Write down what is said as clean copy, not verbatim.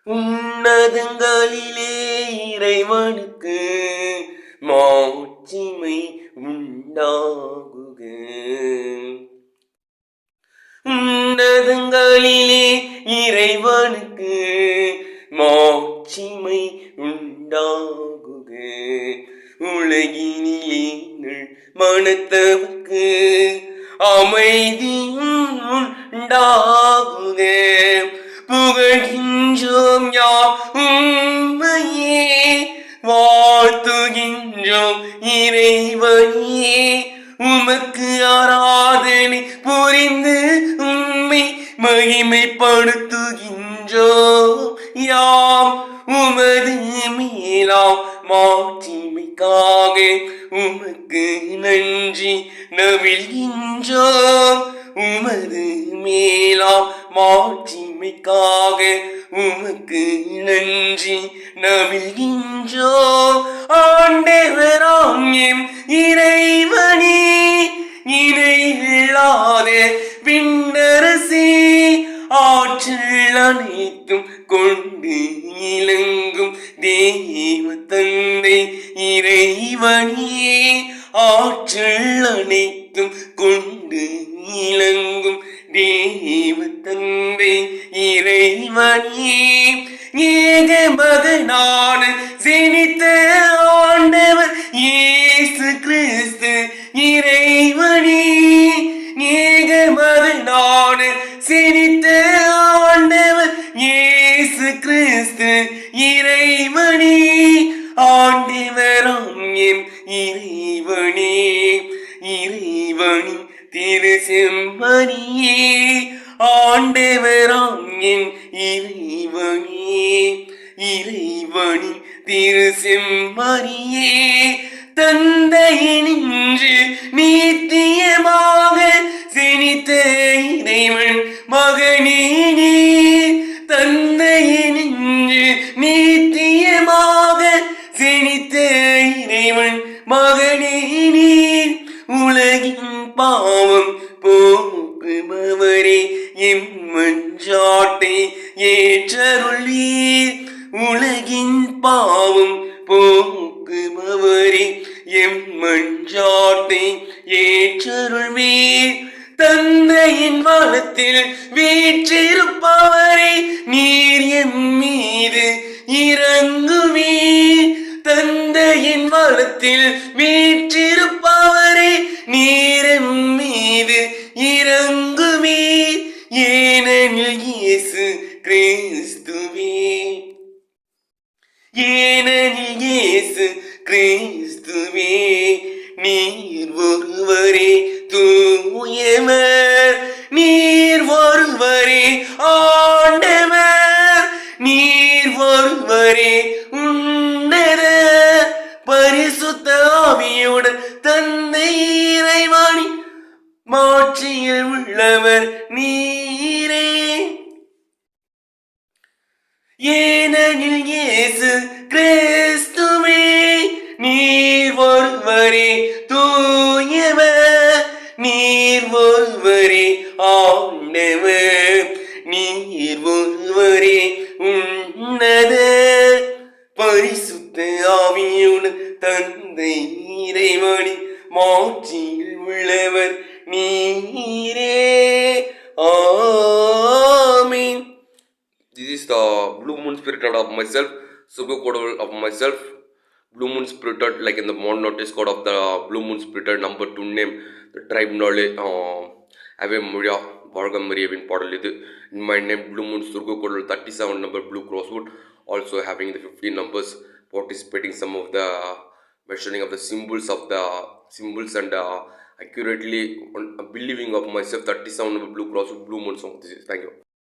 உன்னதங்களிலே இறைவனுக்கு மாட்சிமை உண்டாகுக. உன்னதங்களிலே இறைவனுக்கு மாட்சிமை உண்டாகுக. உலகினிலே மனத்தவர்க்கு அமைதியும் உண்டாகுக. புகழ்கின்றோம் யாம் உம்மையே, வாழ்த்துகின்றோம் இறைவனையே. உமக்கு ஆராதனை புரிந்து உம்மை மகிமைப்படுத்துகின்றோம் யாம். உமது மேலாம் மாட்சிமைக்காக உமக்கு நன்றி நவிழ்கின்றோம். உமது மேலாம் மாட்சிமைக்காக உமக்கு நன்றி நவிழ்கின்றோம். ஆண்டவராம் எம் இறைவனே, இணையில்லாத விண்ணரசே, ஆற்றல் அனைத்தும் கொண்டு இலங்கும் தேவ தந்தை இறைவனே, ஆற்றல் அனைத்தும் கொண்டு இலங்கும் தேவ தந்தை இறைவனே, ஏக மகனான ஜெனித்த ஆண்டவர் இயேசு கிறிஸ்து இறைவனே, ஏக மகனான ஜெனித்த ஆண்டவர் இயேசு கிறிஸ்து இறைவனே, ஆண்டவராம் எம் இறைவனே, இறைவனின் திரு செம்மறியே, ஆண்டவராம் என் இறைவனே, இறைவனின் திரு செம்மறியே, தந்தையினின்று நித்தியமாக ஜெனித்த இறைவன் மகனே நீர். தந்தையினின்று நித்தியமாக ஜெனித்த இறைவன் மகனே நீர். உலகின் பாவம் போக்குபவரே, எம் மன்றாட்டை ஏற்றருளீர். உலகின் பாவம் போக்குபவரே, எம் மன்றாட்டை ஏற்றருள்வீர். தந்தையின் வலத்தில் வீற்றிருப்பவரே, நீர் எம் மீது இறங்குவீர். தந்தையின் வலத்தில் வீற்றிருப்பவரே, நீர் எம் மீது இறங்குவீர். ஏனெனில் இயேசு கிறிஸ்துவே, ஏனெனில் இயேசு கிறிஸ்துவே, நீர் ஒருவரே தூயவர், நீர் ஒருவரே ஆண்டவர், நீர் ஒருவரே உன்னத பரிசுத்த ஆவியுடன் தந்தை இறைவனின் மாட்சியில் உள்ளவர் நீரே. ஏனெனில் இயேசு கிறிஸ்துவே, நீர் ஒருவரே தூயவர், நீர் ஒருவரே ஆண்டவர், நீர் ஒருவரே உன்னத பரிசுத்த ஆவியுடன் தந்தை இறைவனின் மாட்சியில் உள்ளவர் நீரே. ஆமென். This is the blue moon spirit of myself, Sugar code of myself, blue moon spirited, like in the mod notice code of the blue moon spirited number 2 name, the tribe knowledge, Ave Maria, Vargam Maria in Podalidu. In my name, blue moon Surgo code 37 number blue crosswood, also having the 15 numbers, participating some of the mentioning of the symbols and accurately believing of myself 37 number blue crosswood blue moon song. This is, thank you.